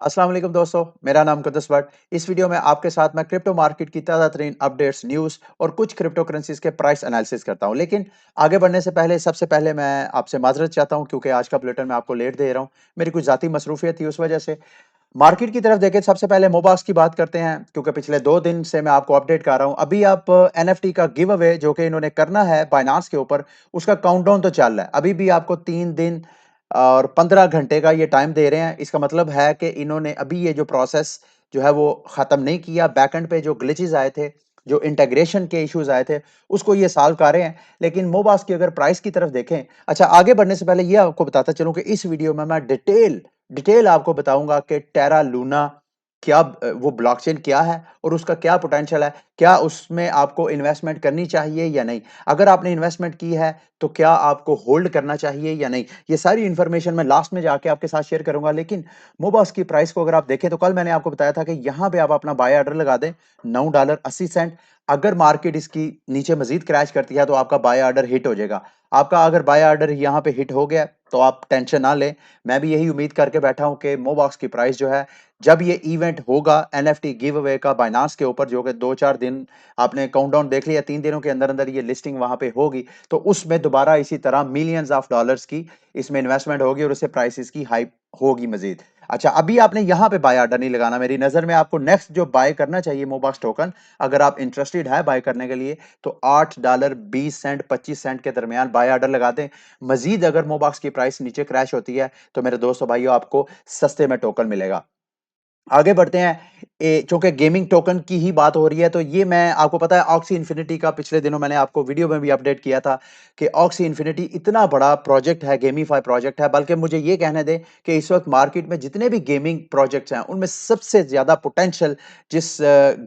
अस्सलाम वालेकुम दोस्तों, मेरा नाम कुद्दुस बट। इस वीडियो में आपके साथ मैं क्रिप्टो मार्केट की ताज़ा तरीन अपडेट्स, न्यूज़ और कुछ क्रिप्टो करेंसीज के प्राइस एनालिसिस करता हूं। लेकिन आगे बढ़ने से पहले सबसे पहले मैं आपसे माजरत चाहता हूं क्योंकि आज का बुलेटिन मैं आपको लेट दे रहा हूं। मेरी कुछ ज़ाती मसरूफियत थी, उस वजह से। मार्केट की तरफ देखें, सबसे पहले मोबाक्स की बात करते हैं क्योंकि पिछले 2 दिन से मैं आपको अपडेट कर रहा हूं। अभी आप एनएफटी का गिव अवे जो कि इन्होंने करना है बाइनांस के ऊपर, उसका काउंटडाउन तो चल रहा है। अभी भी आपको 3 दिन और 15 घंटे का ये टाइम दे रहे हैं। इसका मतलब है कि इन्होंने अभी ये जो प्रोसेस जो है वो खत्म नहीं किया। बैकएंड पे जो ग्लिचेस आए थे, जो इंटीग्रेशन के इश्यूज आए थे, उसको ये सॉल्व कर रहे हैं। लेकिन मोबाक्स की अगर प्राइस की तरफ देखें, अच्छा आगे बढ़ने से पहले ये आपको बताता चलूं कि इस वीडियो में मैं डिटेल आपको बताऊंगा कि टेरा लूना क्या, वो ब्लॉकचेन क्या है और उसका क्या पोटेंशियल है। क्या उसमें आपको इन्वेस्टमेंट करनी चाहिए या नहीं? अगर आपने इन्वेस्टमेंट की है तो क्या आपको होल्ड करना चाहिए या नहीं? ये सारी इंफॉर्मेशन मैं लास्ट में जाके आपके साथ शेयर करूंगा। लेकिन मोबास की प्राइस को अगर आप देखें तो कल मैंने आपको बताया था कि यहां पे आप अपना बाय ऑर्डर लगा दें $9.80। अगर मार्केट इसकी नीचे मजीद क्रैश करती है तो आपका बाय ऑर्डर हिट हो जाएगा। आपका अगर बाय ऑर्डर यहां पे हिट हो गया तो आप टेंशन ना लें। मैं भी यही उम्मीद करके बैठा हूं कि मोबॉक्स की प्राइस जो है, जब ये इवेंट होगा एनएफटी गिव अवे का बाइनांस के ऊपर, जो कि 2-4 दिन आपने काउंटडाउन देख लिया, 3 दिनों के अंदर अंदर ये लिस्टिंग वहां पे होगी, तो उसमें दोबारा इसी तरह मिलियंस ऑफ डॉलर्स की इसमें इन्वेस्टमेंट होगी और उससे प्राइसेस की हाइप होगी मजीद। अच्छा, अभी आपने यहां पे बाय ऑर्डर नहीं लगाना। मेरी नजर में आपको नेक्स्ट जो बाय करना चाहिए मोबॉक्स टोकन, अगर आप इंटरेस्टेड है बाय करने के लिए, तो $8.20 $25 के दरमियान बाय ऑर्डर लगा दें। मजीद अगर मोबॉक्स की प्राइस नीचे क्रैश होती है तो मेरे दोस्तों भाइयों, आपको सस्ते में टोकन मिलेगा। आगे बढ़ते हैं। चूंकि गेमिंग टोकन की ही बात हो रही है, तो ये मैं आपको पता है ऑक्सी इन्फिनिटी का पिछले दिनों मैंने आपको वीडियो में भी अपडेट किया था कि ऑक्सी इन्फिनिटी इतना बड़ा प्रोजेक्ट है, गेमीफाई प्रोजेक्ट है। बल्कि मुझे ये कहने दें कि इस वक्त मार्केट में जितने भी गेमिंग प्रोजेक्ट्स हैं उनमें सबसे ज्यादा पोटेंशियल जिस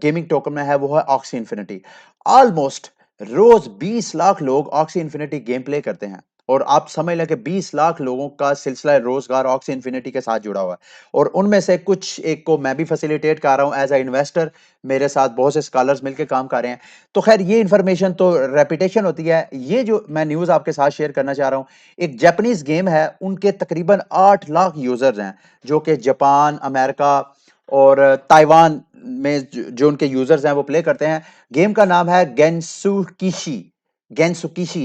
गेमिंग टोकन में है वो है ऑक्सी इन्फिनिटी। ऑलमोस्ट रोज 20 लाख लोग ऑक्सी इन्फिनिटी गेम प्ले करते हैं और आप समझ लें कि 20 लाख लोगों का सिलसिला रोजगार ऑक्सी इन्फिनिटी के साथ जुड़ा हुआ है। और उनमें से कुछ एक को मैं भी फैसिलिटेट कर रहा हूं एज अ इन्वेस्टर। मेरे साथ बहुत से स्कॉलर्स मिलकर काम कर रहे हैं। तो खैर, ये इंफॉर्मेशन तो रेपुटेशन होती है। ये जो मैं न्यूज आपके साथ शेयर करना चाह रहा हूं, एक जापानीज गेम है, उनके तकरीबन 8 लाख यूजर्स हैं जो कि जापान, अमेरिका और ताइवान में जो उनके यूजर्स हैं वो प्ले करते हैं। गेम का नाम है गेंसुकीशी।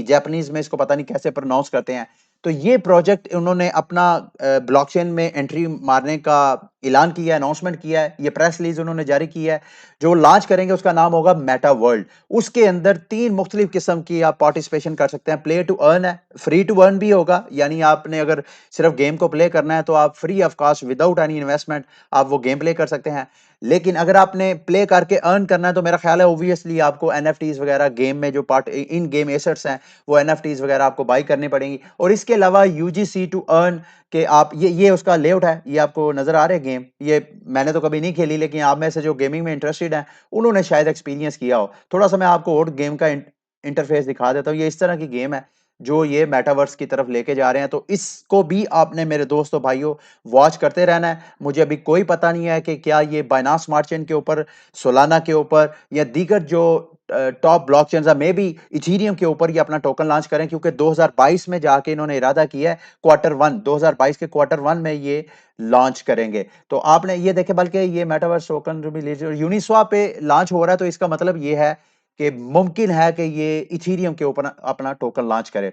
जापानीज में इसको पता नहीं कैसे प्रोनाउंस करते हैं। तो ये प्रोजेक्ट उन्होंने अपना ब्लॉकचेन में एंट्री मारने का ऐलान किया है, अनाउंसमेंट किया है। ये प्रेस रिलीज उन्होंने जारी की है। जो लॉन्च करेंगे उसका नाम होगा मेटा वर्ल्ड। उसके अंदर 3 मुख्तलिफ किस्म की आप पार्टिसिपेशन कर सकते हैं। प्ले टू अर्न है, फ्री टू अर्न भी होगा, यानी आपने अगर सिर्फ गेम को प्ले करना है तो आप free of cost without any investment आप वो गेम प्ले कर सकते हैं। लेकिन अगर आपने प्ले करके अर्न करना है तो मेरा ख्याल है ओब्वियसली आपको एनएफटीज वगैरह, गेम में जो पार्ट इन गेम एसेट्स हैं, वो एनएफटीज वगैरह आपको बाई करनी पड़ेंगी। और इसके अलावा यूजीसी टू अर्न के आप ये उसका लेआउट है, ये आपको नजर आ रहा है गेम। ये मैंने तो कभी नहीं खेली, लेकिन आप में से जो गेमिंग में इंटरेस्टेड हैं उन्होंने शायद एक्सपीरियंस किया हो। थोड़ा सा मैं आपको और गेम का इंटरफेस दिखा देता हूँ। ये इस तरह की गेम है जो ये मेटावर्स की तरफ लेके जा रहे हैं। तो इसको भी आपने मेरे दोस्तों भाइयों वॉच करते रहना है। मुझे अभी कोई पता नहीं है कि क्या ये बाइनांस स्मार्ट चेन के ऊपर, सोलाना के ऊपर या दीगर जो टॉप ब्लॉकचेन्स है, मे बी इथीरियम के ऊपर ये अपना टोकन लॉन्च करें, क्योंकि 2022 में जाके इन्होंने इरादा किया है Q1 2022 के Q1 में ये लॉन्च करेंगे। तो आपने ये देखे, बल्कि ये मेटावर्स टोकन रिलीज यूनिस्वाप पे लॉन्च हो रहा है, तो इसका मतलब ये है कि मुमकिन है कि ये इथीरियम के ऊपर अपना टोकन लॉन्च करे।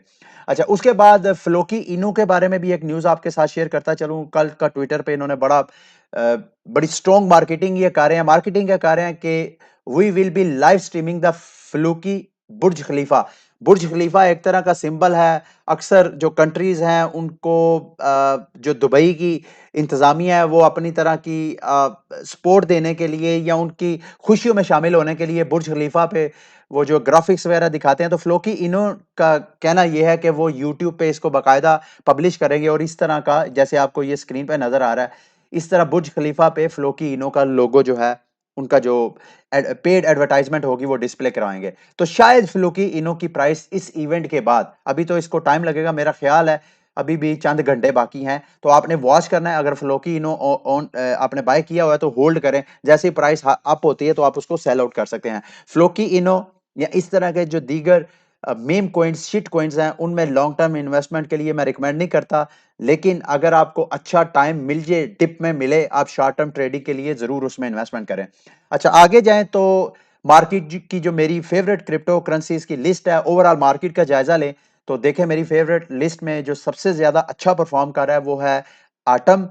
अच्छा, उसके बाद फ्लोकी इनू के बारे में भी एक न्यूज आपके साथ शेयर करता चलूं। कल का ट्विटर पे इन्होंने बड़ी स्ट्रॉन्ग मार्केटिंग ये कर रहे हैं। मार्केटिंग क्या कर रहे हैं कि we will be live streaming the fluky Burj Khalifa. Burj Khalifa एक तरह का सिंबल है। अक्सर जो कंट्रीज हैं उनको जो दुबई की इंतजामिया है वो अपनी तरह की सपोर्ट देने के लिए या उनकी खुशियों में शामिल होने के लिए बुर्ज खलीफा पे वो जो ग्राफिक्स वगैरह दिखाते हैं। तो फ्लोकी इनो का कहना यह है कि वो यूट्यूब पे इसको बाकायदा पब्लिश करेंगे और इस तरह का, जैसे आपको ये स्क्रीन पे नजर आ रहा है, इस तरह बुर्ज खलीफा पे फ्लोकी इनो का लोगो जो है, उनका जो पेड एडवर्टाइजमेंट होगी वो डिस्प्ले करवाएंगे। तो शायद फ्लूकी इनो की प्राइस इस इवेंट के बाद, अभी तो इसको टाइम लगेगा, मेरा ख्याल है अभी भी चंद घंटे बाकी हैं, तो आपने वॉच करना है। अगर फ्लोकी इनो आपने बाय किया हुआ है तो होल्ड करें। जैसे प्राइस अप होती है तो आप उसको सेल आउट कर सकते हैं। फ्लोकी इनो या इस तरह के जो दीगर मीम कॉइन्स, शिट कॉइन्स हैं, उनमें लॉन्ग टर्म इन्वेस्टमेंट के लिए मैं रिकमेंड नहीं करता। लेकिन अगर आपको अच्छा टाइम मिल जाए, डिप में मिले, आप शॉर्ट टर्म ट्रेडिंग के लिए ज़रूर उसमें इन्वेस्टमेंट करें। अच्छा, आगे जाएँ तो मार्केट की जो मेरी फेवरेट क्रिप्टो करेंसीज़ की लिस्ट है, ओवरऑल मार्केट का जायज़ा लें, तो देखें मेरी फेवरेट लिस्ट में जो सबसे ज़्यादा अच्छा परफ़ॉर्म कर रहा है वो है एटम,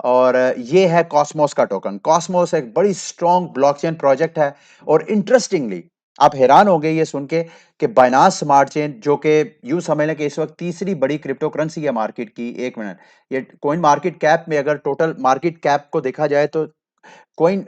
और ये है कॉस्मोस का टोकन। कॉस्मोस एक बड़ी स्ट्रॉन्ग ब्लॉकचेन प्रोजेक्ट है, और इंटरेस्टिंगली आप हैरान होंगे ये सुन के कि बाइनांस स्मार्ट चेन, जो कि यूं समझ लें कि इस वक्त तीसरी बड़ी क्रिप्टो करेंसी है मार्केट की, एक मिनट, ये कॉइन मार्केट कैप में अगर टोटल मार्केट कैप को देखा जाए तो कॉइन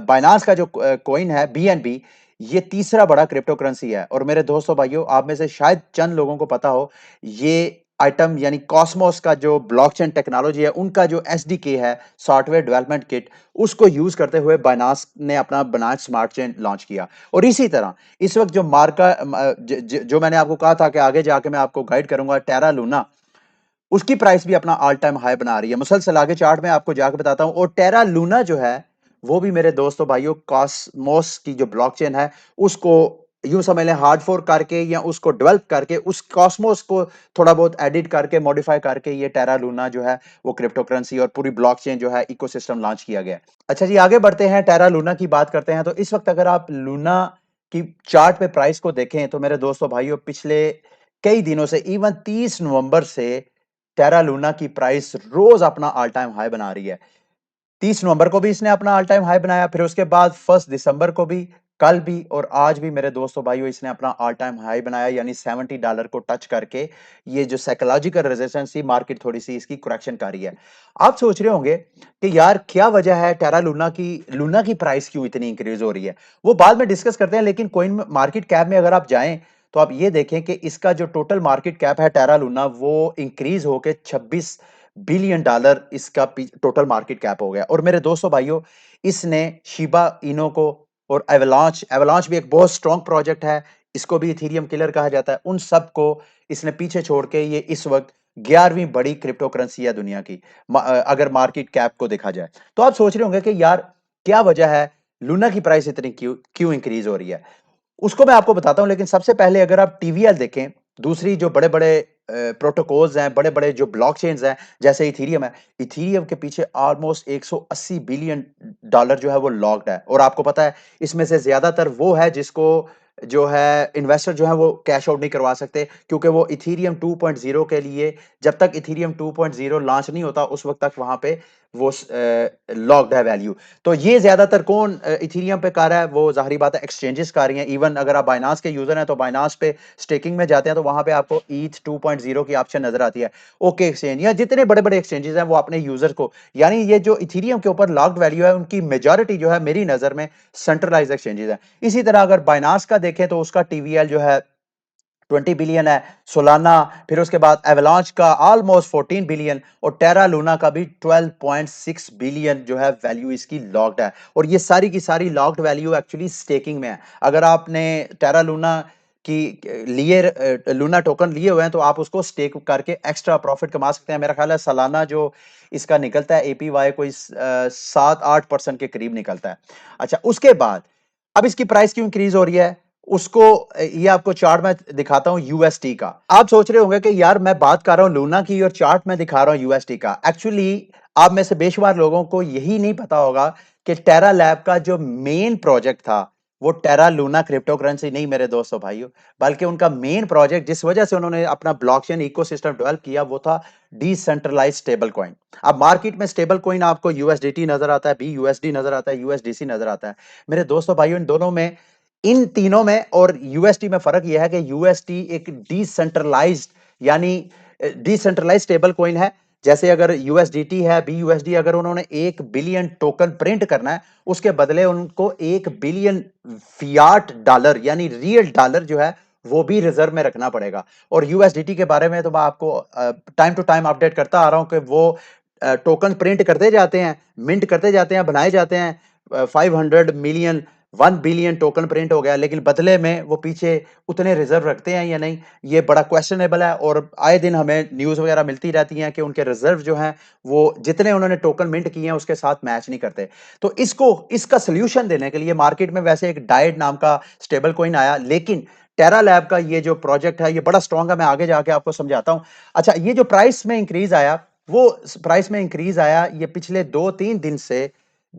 बाइनांस का जो कॉइन है बीएनबी, ये तीसरा बड़ा क्रिप्टो करेंसी है। और मेरे दोस्तों भाइयों, आप में से शायद चंद लोगों को पता हो, ये आइटम यानी कॉस्मोस का जो ब्लॉकचेन टेक्नोलॉजी है, उनका जो एसडीके है, सॉफ्टवेयर डेवलपमेंट किट, उसको यूज करते हुए बाइनांस ने अपना बाइनांस स्मार्ट चेन लॉन्च किया। और इसी तरह इस वक्त जो जो मैंने आपको कहा था कि आगे जाके मैं आपको गाइड करूंगा, टेरा लूना, उसकी प्राइस भी अपना ऑल टाइम हाई बना रही है। मुसलसल आगे चार्ट में आपको जाकर बताता हूं। और टेरा लूना जो है, वो भी मेरे दोस्तों भाइयों कॉस्मोस की जो ब्लॉकचेन है, उसको यूं समझ लें हार्ड फोर्क करके या उसको डेवलप करके, उस कॉस्मोस को थोड़ा बहुत एडिट करके, मॉडिफाई करके, ये टेरा लूना जो है वो क्रिप्टो करेंसी और पूरी ब्लॉकचेन जो है इकोसिस्टम लॉन्च किया गया। अच्छा जी, आगे बढ़ते हैं, टेरा लूना की बात करते हैं। तो इस वक्त अगर आप लूना की चार्ट पे प्राइस को देखें तो मेरे दोस्तों भाइयों, पिछले कई दिनों से, इवन 30 नवंबर से टेरा लूना की प्राइस रोज अपना ऑल टाइम हाई बना रही है। 30 नवंबर को भी इसने अपना ऑल टाइम हाई बनाया, फिर उसके बाद 1 दिसंबर को भी, कल भी, और आज भी मेरे दोस्तों भाइयों इसने अपना ऑल टाइम हाई बनाया, यानी $70 को टच करके ये जो साइकोलॉजिकल रेजिस्टेंस थी, मार्केट थोड़ी सी इसकी करेक्शन कर रही है। आप सोच रहे होंगे कि यार क्या वजह है, टेरा लूना की प्राइस क्यों इतनी इंक्रीज हो रही है? वो बाद में डिस्कस करते हैं, लेकिन कोइन मार्केट कैप में अगर आप जाएं तो आप ये देखें कि इसका जो टोटल मार्केट कैप है टेरा लूना, वो इंक्रीज होके $26 बिलियन इसका टोटल मार्केट कैप हो गया। और मेरे दोस्तों भाइयों, इसने शिबा इनो को, और एवलांच एवलांच भी एक बहुत स्ट्रॉन्ग प्रोजेक्ट है, इसको भी इथेरियम किलर कहा जाता है, उन सबको इसने पीछे छोड़ के ये इस वक्त 11वीं बड़ी क्रिप्टो करेंसी है दुनिया की, अगर मार्केट कैप को देखा जाए। तो आप सोच रहे होंगे कि यार क्या वजह है, लूना की प्राइस इतनी क्यों क्यों इंक्रीज हो रही है? उसको मैं आपको बताता हूं, लेकिन सबसे पहले अगर आप टीवीएल देखें, दूसरी जो बड़े बड़े प्रोटोकॉल्स हैं, बड़े बड़े जो ब्लॉकचेन्स हैं, जैसे इथीरियम है, इथीरियम के पीछे ऑलमोस्ट $180 बिलियन जो है वो लॉक्ड है। और आपको पता है, इसमें से ज्यादातर वो है जिसको जो है इन्वेस्टर जो है वो कैश आउट नहीं करवा सकते, क्योंकि वो इथीरियम 2.0 के लिए, जब तक इथीरियम 2.0 लॉन्च नहीं होता उस वक्त तक वहां पे वो लॉक्ड है वैल्यू। तो ये ज्यादातर कौन इथीरियम पे कर रहा है? वो जाहिर बात है एक्सचेंजेस कर रही हैं। इवन अगर आप बाइनांस के यूजर हैं तो बाइनांस पे स्टेकिंग में जाते हैं तो वहां पे आपको ईथ 2.0 की ऑप्शन नजर आती है। ओके एक्सचेंज या जितने बड़े बड़े एक्सचेंजेस हैं वो अपने यूजर को, यानी ये जो इथीरियम के ऊपर लॉक्ड वैल्यू है, उनकी मेजॉरिटी जो है मेरी नजर में सेंट्रलाइज एक्सचेंजेस है। इसी तरह अगर बाइनांस का देखें तो उसका टीवीएल जो है 20 बिलियन है सोलाना, फिर उसके बाद एवलांच का ऑलमोस्ट 14 बिलियन, और टेरा लूना का भी 12.6 बिलियन जो है वैल्यू इसकी लॉक्ड है। और ये सारी की सारी लॉक्ड वैल्यू एक्चुअली स्टेकिंग में है। अगर आपने टेरा लूना की लिए लूना टोकन लिए हुए हैं तो आप उसको स्टेक करके एक्स्ट्रा प्रॉफिट कमा सकते हैं। मेरा ख्याल है सालाना जो इसका निकलता है एपीवाई कोई 7-8% के करीब निकलता है। अच्छा, उसके बाद अब इसकी प्राइस क्यों इंक्रीज हो रही है, उसको ये आपको चार्ट में दिखाता हूं यूएसटी का। आप सोच रहे होंगे कि यार मैं बात कर रहा हूं लूना की और चार्ट में दिखा रहा हूं यूएसटी का। एक्चुअली आप में से बेशुमार लोगों को यही नहीं पता होगा कि टेरा लैब का जो मेन प्रोजेक्ट था वो टेरा लूना क्रिप्टो करेंसी नहीं मेरे दोस्तों भाइयों, बल्कि उनका मेन प्रोजेक्ट जिस वजह से उन्होंने अपना ब्लॉकचेन इकोसिस्टम डेवलप किया वो था डिसेंट्रलाइज्ड स्टेबल कॉइन। अब मार्केट में स्टेबल कॉइन आपको यूएसडीटी नजर आता है, बीयूएसडी नजर आता है, यूएसडीसी नजर आता है। मेरे दोस्तों भाइयों, इन दोनों में, इन तीनों में और यूएसटी में फर्क यह है कि यूएसटी एक डिसेंट्रलाइज्ड, यानी डिसेंट्रलाइज्ड स्टेबल कॉइन है। जैसे अगर यूएसडीटी है, बीयूएसडी, अगर उन्होंने 1 बिलियन टोकन प्रिंट करना है, उसके बदले उनको 1 बिलियन फियाट डॉलर यानी रियल डॉलर जो है वो भी रिजर्व में रखना पड़ेगा। और यूएसडीटी के बारे में तो मैं आपको टाइम टू टाइम अपडेट करता आ रहा हूं कि वो टोकन प्रिंट करते जाते हैं, मिंट करते जाते हैं, बनाए जाते हैं। 500 मिलियन, 1 बिलियन टोकन प्रिंट हो गया, लेकिन बदले में वो पीछे उतने रिजर्व रखते हैं या नहीं, ये बड़ा क्वेश्चनेबल है। और आए दिन हमें न्यूज़ वगैरह मिलती रहती हैं कि उनके रिजर्व जो हैं वो जितने उन्होंने टोकन मिंट किए हैं उसके साथ मैच नहीं करते। तो इसका सोल्यूशन देने के लिए मार्केट में वैसे एक डाइड नाम का स्टेबल कॉइन आया, लेकिन टेरा लैब का ये जो प्रोजेक्ट है ये बड़ा स्ट्रांग है, मैं आगे जाके आपको समझाता हूं। अच्छा, ये जो प्राइस में इंक्रीज आया, वो प्राइस में इंक्रीज आया ये पिछले 2-3 दिन से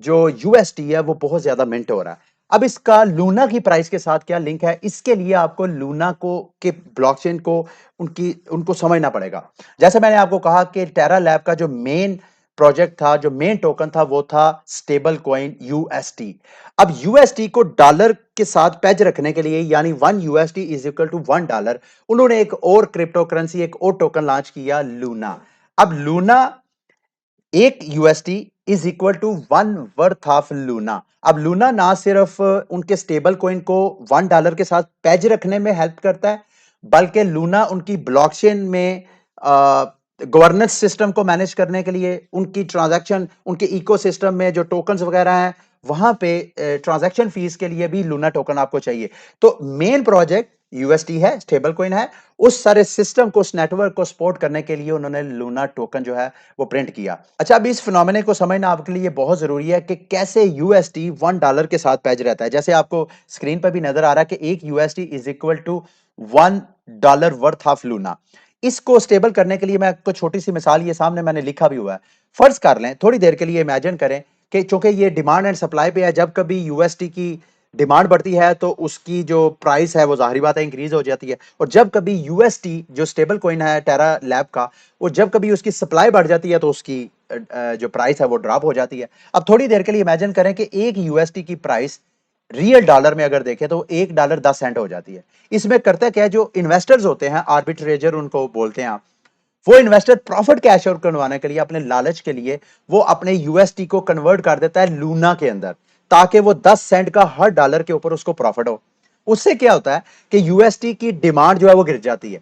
जो यूएसटी है वो बहुत ज्यादा मिंट हो रहा है। अब इसका लूना की प्राइस के साथ क्या लिंक है, इसके लिए आपको लूना को के ब्लॉकचेन को उनको समझना पड़ेगा। जैसे मैंने आपको कहा कि टेरा लैब का जो मेन प्रोजेक्ट था, जो मेन टोकन था, वो था स्टेबल कॉइन यूएसटी। अब यूएसटी को डॉलर के साथ पैज रखने के लिए, यानी 1 USD इज इक्वल टू $1, उन्होंने एक और क्रिप्टो करेंसी, एक और टोकन लॉन्च किया, लूना। अब Luna, 1 USD is equal to 1 worth of Luna. अब लूना ना सिर्फ उनके स्टेबल कॉइन को $1 के साथ पैज रखने में हेल्प करता है, बल्कि लूना उनकी ब्लॉकचेन में गवर्नेंस सिस्टम को मैनेज करने के लिए, उनकी ट्रांजैक्शन, उनके इकोसिस्टम में जो टोकन्स वगैरह हैं वहां पे ट्रांजैक्शन फीस के लिए भी लूना टोकन आपको चाहिए। तो मेन प्रोजेक्ट यूएसटी है, स्टेबल कॉइन है, उस सारे सिस्टम को, उस नेटवर्क को सपोर्ट करने के लिए उन्होंने लूना टोकन जो है वो प्रिंट किया। अच्छा, अब इस फिनोमेना को समझना आपके लिए बहुत जरूरी है कि कैसे यूएसटी $1 के साथ पैज रहता है। जैसे आपको स्क्रीन पर भी नजर आ रहा है कि 1 USD is equal to $1 worth of Luna. इसको स्टेबल करने के लिए मैं आपको छोटी सी मिसाल, ये सामने मैंने लिखा भी हुआ है। फर्ज कर लें, थोड़ी देर के लिए इमेजिन करें कि चूंकि ये डिमांड एंड सप्लाई पे है, जब कभी यूएसटी की डिमांड बढ़ती है तो उसकी जो प्राइस है वो जाहिर बात है इंक्रीज हो जाती है, और जब कभी यूएसटी जो स्टेबल कॉइन है टेरा लैब का, वो जब कभी उसकी सप्लाई बढ़ जाती है तो उसकी जो प्राइस है वो ड्रॉप हो जाती है। अब थोड़ी देर के लिए इमेजिन करें कि 1 USD की प्राइस रियल डॉलर में अगर देखें तो $1.10 हो जाती है। इसमें करता क्या है, जो इन्वेस्टर्स होते हैं, आर्बिट्रेजर उनको बोलते हैं आप, वो इन्वेस्टर प्रॉफिट कैश आउट करवाने के लिए, अपने लालच के लिए, वो अपने यूएसटी को कन्वर्ट कर देता है लूना के अंदर, ताकि वो 10 सेंट का हर डॉलर के ऊपर उसको प्रॉफिट हो। उससे क्या होता है कि यूएसटी की डिमांड जो है वो गिर जाती है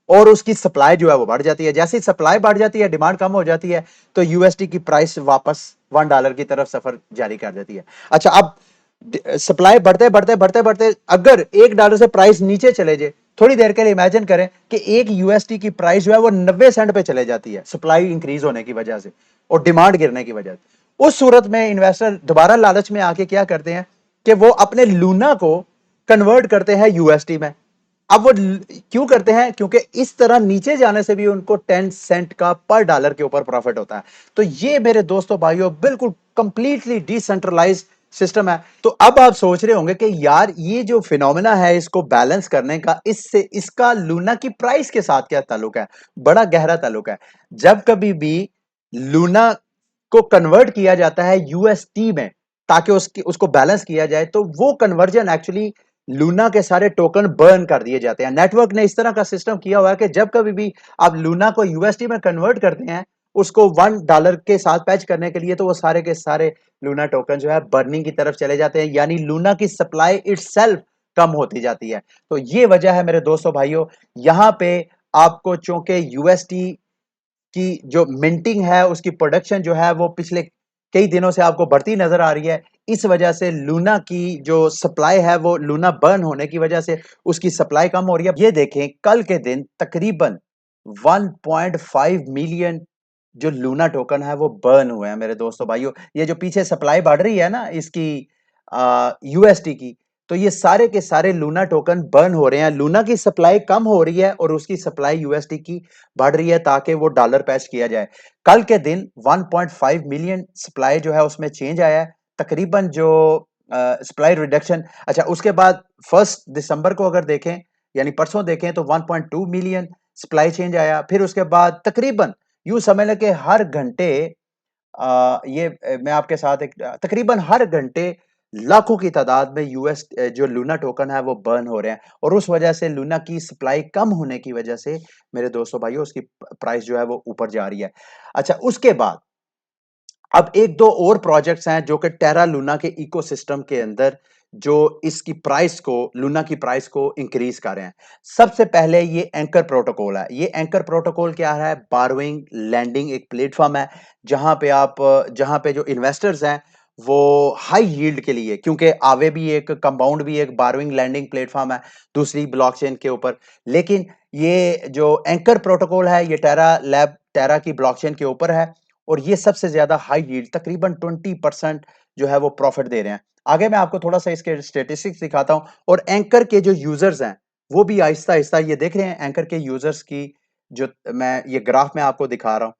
और उसकी सप्लाई जो है वो बढ़ जाती है। जैसे ही सप्लाई बढ़ जाती है, डिमांड कम हो जाती है, तो यूएसटी की प्राइस वापस $1 की तरफ सफर जारी कर देती है। अच्छा, अब सप्लाई बढ़ते बढ़ते बढ़ते बढ़ते अगर $1 से प्राइस नीचे चले जाए, थोड़ी देर के लिए इमेजिन करें कि 1 USD की प्राइस जो है वो 90 सेंट पे चले जाती है, सप्लाई इंक्रीज होने की वजह से और डिमांड गिरने की वजह से। उस सूरत में इन्वेस्टर दोबारा लालच में आके क्या करते हैं कि वो अपने लूना को कन्वर्ट करते हैं यूएसटी में। अब वो क्यों करते हैं, क्योंकि इस तरह नीचे जाने से भी उनको 10 सेंट का पर डॉलर के ऊपर प्रॉफिट होता है। तो ये मेरे दोस्तों भाइयों बिल्कुल कंप्लीटली डिसेंट्रलाइज्ड सिस्टम है। तो अब आप सोच रहे होंगे कि यार ये जो फिनोमेना है इसको बैलेंस करने का, इससे इसका लूना की प्राइस के साथ क्या ताल्लुक है। बड़ा गहरा ताल्लुक है। जब कभी भी लूना को कन्वर्ट किया जाता है यूएसटी में ताकि उसको बैलेंस किया जाए, तो वो कन्वर्जन एक्चुअली लूना के सारे टोकन बर्न कर दिए जाते हैं। नेटवर्क ने इस तरह का सिस्टम किया हुआ है कि जब कभी भी आप लूना को यूएसडी में कन्वर्ट करते हैं, उसको $1 के साथ पैच करने के लिए, तो वो सारे के सारे लूना टोकन जो है बर्निंग की तरफ चले जाते हैं, यानी लूना की सप्लाई इटसेल्फ कम होती जाती है। तो ये वजह है मेरे दोस्तों भाइयों, यहां पे आपको चूंकि यूएसडी की जो मिंटिंग है, उसकी प्रोडक्शन जो है वो पिछले कई दिनों से आपको बढ़ती नजर आ रही है। इस वजह से लूना की जो सप्लाई है, वो लूना बर्न होने की वजह से उसकी सप्लाई कम हो रही है। ये देखें, कल के दिन तकरीबन 1.5 मिलियन जो लूना टोकन है वो बर्न हुए हैं मेरे दोस्तों भाइयों। ये जो पीछे सप्लाई बढ़ रही है ना इसकी यूएसटी की, तो ये सारे के सारे लूना टोकन बर्न हो रहे हैं। लूना की सप्लाई कम हो रही है और उसकी सप्लाई यूएसटी की बढ़ रही है ताकि वो डॉलर पैच किया जाए। कल के दिन 1.5 मिलियन सप्लाई जो है उसमें चेंज आया है, तकरीबन जो सप्लाई रिडक्शन। अच्छा, उसके बाद 1 दिसंबर को अगर देखें, यानी परसों देखें, तो 1.2 मिलियन सप्लाई चेंज आया। फिर उसके बाद तकरीबन यूं समझ लें कि हर घंटे मैं आपके साथ एक तकरीबन हर घंटे लाखों की तादाद में यूएस जो लूना टोकन है वो बर्न हो रहे हैं, और उस वजह से लूना की सप्लाई कम होने की वजह से मेरे दोस्तों भाइयों उसकी प्राइस जो है वो ऊपर जा रही है। अच्छा, उसके बाद अब एक दो और प्रोजेक्ट्स हैं जो कि टेरा लूना के इकोसिस्टम के अंदर जो इसकी प्राइस को, लूना की प्राइस को इंक्रीज कर रहे हैं। सबसे पहले ये एंकर प्रोटोकॉल है। ये एंकर प्रोटोकॉल क्या है, बारोइंग लैंडिंग एक प्लेटफॉर्म है जहां पे जो इन्वेस्टर्स हैं वो हाई यील्ड के लिए, क्योंकि आवे भी एक कंपाउंड भी एक बारोइंग लैंडिंग प्लेटफॉर्म है दूसरी ब्लॉकचेन के ऊपर, लेकिन ये जो एंकर प्रोटोकॉल है ये टेरा की ब्लॉकचेन के ऊपर है, और ये सबसे ज्यादा हाई यील्ड तकरीबन 20% जो है वो प्रॉफिट दे रहे हैं। आगे मैं आपको थोड़ा सा इसके स्टेटिस्टिक्स दिखाता हूं। और एंकर के जो यूजर्स हैं वो भी आहिस्ता-आहिस्ता ये देख रहे हैं एंकर के यूज़र्स की जो मैं ये ग्राफ में आपको दिखा रहा हूँ।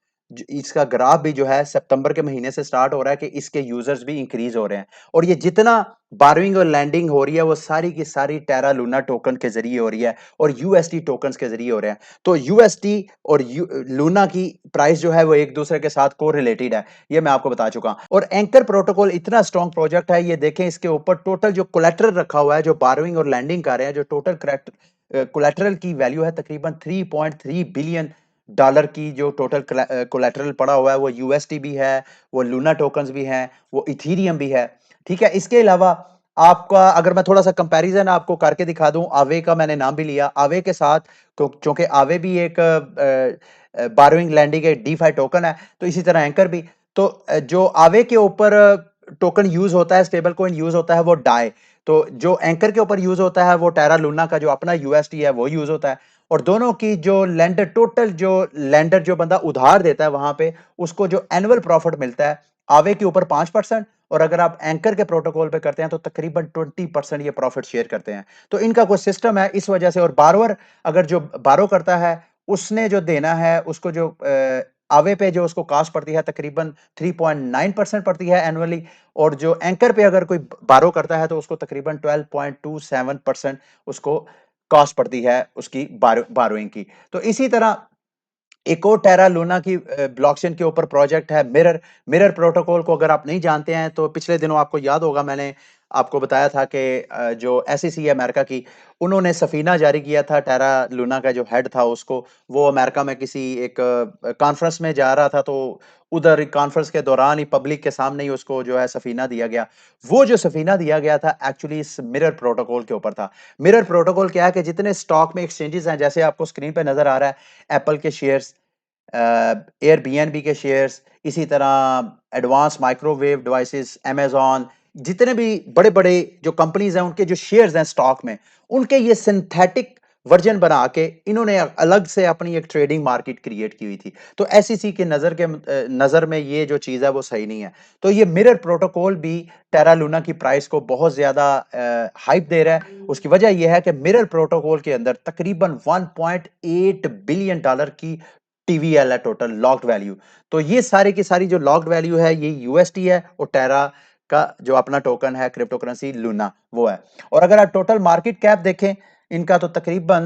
इसका ग्राफ भी जो है सितंबर के महीने से स्टार्ट हो रहा है कि इसके यूज़र्स भी इंक्रीज़ हो रहे हैं और ये जितना बोरोइंग और लैंडिंग हो रही है वो सारी की सारी टेरा लूना टोकन के ज़रिए हो रही है और यूएसटी टोकन्स के ज़रिए हो रहे हैं। तो यूएसटी और लूना की प्राइस जो है वो एक-दूसरे के साथ कोरिलेटेड है। ये मैं आपको बता चुका हूँ और एंकर प्रोटोकॉल इतना स्ट्रॉन्ग प्रोजेक्ट है, ये देखें इसके ऊपर टोटल जो कोलैटरल रखा हुआ है, जो बोरोइंग और लैंडिंग कर रहे हैं, जो टोटल कोलैटरल की वैल्यू है तकरीबन 3.3 बिलियन डॉलर की जो टोटल कोलैटरल पड़ा हुआ है वो यूएसटी भी है, वो लूना टोकन्स भी हैं, वो इथेरियम भी है। ठीक है, इसके अलावा आपका अगर मैं थोड़ा सा कंपैरिजन आपको करके दिखा दूं, आवे का मैंने नाम भी लिया, आवे के साथ क्योंकि आवे भी एक बारोइंग लैंडिंग एक डीफाई टोकन है, तो इसी तरह एंकर भी। तो जो आवे के ऊपर टोकन यूज होता है, स्टेबल कॉइन यूज होता है वो डाई, तो जो एंकर के ऊपर यूज होता है वो टेरा लूना का जो अपना यूएसटी है वो यूज होता है और दोनों की जो लेंडर टोटल जो लेंडर जो बंदा उधार देता है वहां पे उसको जो एनुअल प्रॉफिट मिलता है आवे के ऊपर 5% और अगर आप एंकर के प्रोटोकॉल पे करते हैं तो तकरीबन 20% ये प्रॉफिट शेयर करते हैं। तो इनका कोई सिस्टम है इस वजह से और बारोवर अगर जो बारो करता है उसने जो देना है उसको जो आवे पे जो उसको कास्ट पड़ती है तकरीबन 3.9% पड़ती है एनुअली और जो एंकर पे अगर कोई बारो करता है तो उसको तकरीबन 12.27% उसको कॉस्ट पड़ती है उसकी बारोइंग की। तो इसी तरह एक और टेरा लूना की ब्लॉकचेन के ऊपर प्रोजेक्ट है मिरर। मिरर प्रोटोकॉल को अगर आप नहीं जानते हैं तो पिछले दिनों आपको याद होगा मैंने आपको बताया था कि जो एसईसी है अमेरिका की उन्होंने सफीना जारी किया था टेरा लूना का जो हेड था उसको। वो अमेरिका में किसी एक कॉन्फ्रेंस में जा रहा था तो उधर कॉन्फ्रेंस के दौरान ही पब्लिक के सामने ही उसको जो है सफीना दिया गया। वो जो सफीना दिया गया था एक्चुअली इस मिरर प्रोटोकॉल के ऊपर था। मिरर प्रोटोकॉल क्या है कि जितने स्टॉक में एक्सचेंजेस हैं जैसे आपको स्क्रीन पे नजर आ रहा है एप्पल के शेयर्स, एयरबीएनबी के शेयर्स, इसी तरह एडवांस माइक्रोवेव डिवाइसेस, अमेज़न, जितने भी बड़े-बड़े जो कंपनीज़ हैं, उनके जो शेयर्स हैं स्टॉक में, उनके ये सिंथेटिक वर्जन बना के इन्होंने अलग से अपनी एक ट्रेडिंग मार्केट क्रिएट की हुई थी। तो एसईसी के नज़र में ये जो चीज़ है वो सही नहीं है। तो ये मिरर प्रोटोकॉल भी टेरा लूना की प्राइस को बहुत ज़्यादा हाइप दे रहा है। उसकी वजह ये है कि मिरर प्रोटोकॉल के अंदर तकरीबन 1.8 बिलियन डॉलर की टीवीएल है टोटल लॉक्ड वैल्यू। तो ये सारी की सारी जो लॉक्ड वैल्यू है ये यूएसटी है और टेरा का जो अपना टोकन है क्रिप्टो करेंसी लूना वो है। और अगर आप टोटल मार्केट कैप देखें इनका तो तकरीबन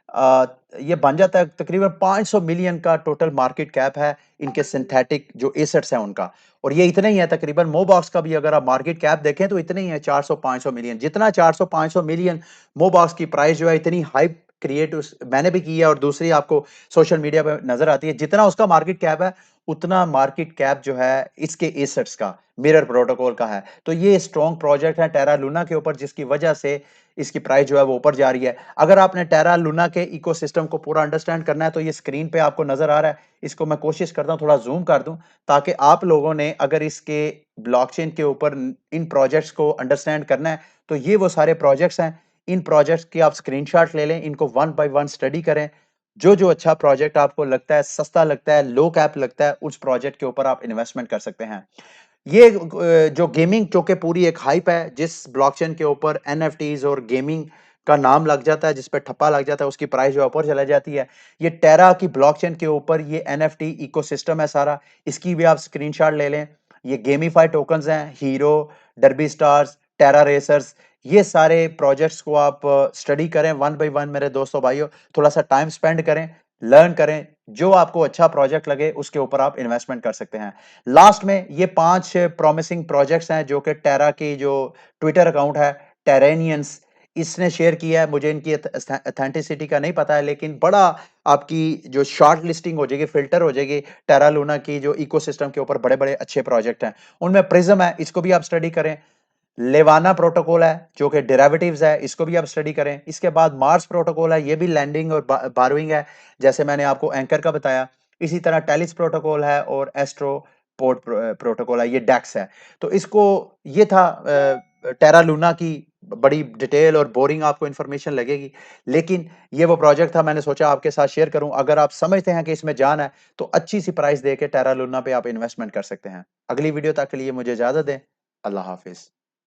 अ, ये बन जाता है तकरीबन 500 मिलियन का टोटल मार्केट कैप है इनके सिंथेटिक जो एसेट्स हैं उनका। और ये इतना ही है तकरीबन मोबॉक्स का भी अगर आप मार्केट कैप देखें तो इतना ही है 400-500 मिलियन। जितना 400-500 मिलियन मोबॉक्स की प्राइस जो है इतनी हाइप क्रिएट मैंने भी की है और दूसरी आपको सोशल मीडिया पे नजर आती है। जितना उसका मार्केट कैप है उतना मार्केट कैप जो है इसके एसेट्स का मिरर प्रोटोकॉल का है। तो ये स्ट्रॉन्ग प्रोजेक्ट है टेरा लूना के ऊपर जिसकी वजह से इसकी प्राइस जो है वो ऊपर जा रही है। अगर आपने टेरा लूना के इकोसिस्टम को पूरा अंडरस्टैंड करना है तो ये स्क्रीन पे आपको नजर आ रहा है। इसको मैं कोशिश करता हूँ थोड़ा जूम कर दूं ताकि आप लोगों ने अगर इसके ब्लॉकचेन के ऊपर इन प्रोजेक्ट्स को अंडरस्टैंड करना है तो ये वो सारे प्रोजेक्ट्स हैं। इन प्रोजेक्ट्स की आप स्क्रीनशॉट ले लें, इनको वन बाय वन स्टडी करें। जो अच्छा प्रोजेक्ट आपको लगता है, सस्ता लगता है, लो कैप लगता है, उस प्रोजेक्ट के ऊपर आप इन्वेस्टमेंट कर सकते हैं। ये जो गेमिंग चूंकि पूरी एक हाइप है जिस ब्लॉकचेन के ऊपर एनएफटीज और गेमिंग का नाम लग जाता है जिस पे ठप्पा लग जाता है उसकी प्राइस जो ऊपर चला जाती है। ये टेरा की ब्लॉकचेन के ऊपर ये एनएफटी इकोसिस्टम है सारा, इसकी भी आप स्क्रीनशॉट ले लें। ये गेमीफाइड टोकन्स हैं, हीरो, डर्बी स्टार्स, टेरा रेसर्स, ये सारे प्रोजेक्ट्स को आप स्टडी करें वन बाय वन मेरे दोस्तों भाइयों। थोड़ा सा टाइम स्पेंड करें, लर्न करें, जो आपको अच्छा प्रोजेक्ट लगे उसके ऊपर आप इन्वेस्टमेंट कर सकते हैं। लास्ट में ये 5 प्रॉमिसिंग प्रोजेक्ट्स हैं जो कि टेरा की जो ट्विटर अकाउंट है टेरेनियंस इसने शेयर किया है। मुझे इनकी ऑथेंटिसिटी का नहीं पता है लेकिन बड़ा आपकी जो शॉर्ट लिस्टिंग हो जाएगी, फिल्टर हो जाएगी टेरा लूना की जो इकोसिस्टम के ऊपर बड़े-बड़े अच्छे प्रोजेक्ट हैं। उनमें प्रिज्म है, इसको भी आप स्टडी करें। लेवाना प्रोटोकॉल है जो कि डेरिवेटिव्स है, इसको भी आप स्टडी करें। इसके बाद मार्स प्रोटोकॉल है, ये भी लैंडिंग और बारोइंग है जैसे मैंने आपको एंकर का बताया। इसी तरह टेलिस प्रोटोकॉल है और एस्ट्रो पोर्ट प्रोटोकॉल है, ये डेक्स है। तो इसको ये था टेरा लूना की बड़ी डिटेल और बोरिंग आपको इंफॉर्मेशन लगेगी लेकिन ये वो प्रोजेक्ट था मैंने सोचा आपके साथ शेयर करूं। अगर आप समझते हैं कि इसमें जान है तो अच्छी सी प्राइस दे के टेरा लूना पे आप इन्वेस्टमेंट कर सकते हैं। अगली वीडियो तक के लिए मुझे इजाजत दें। अल्लाह हाफिज।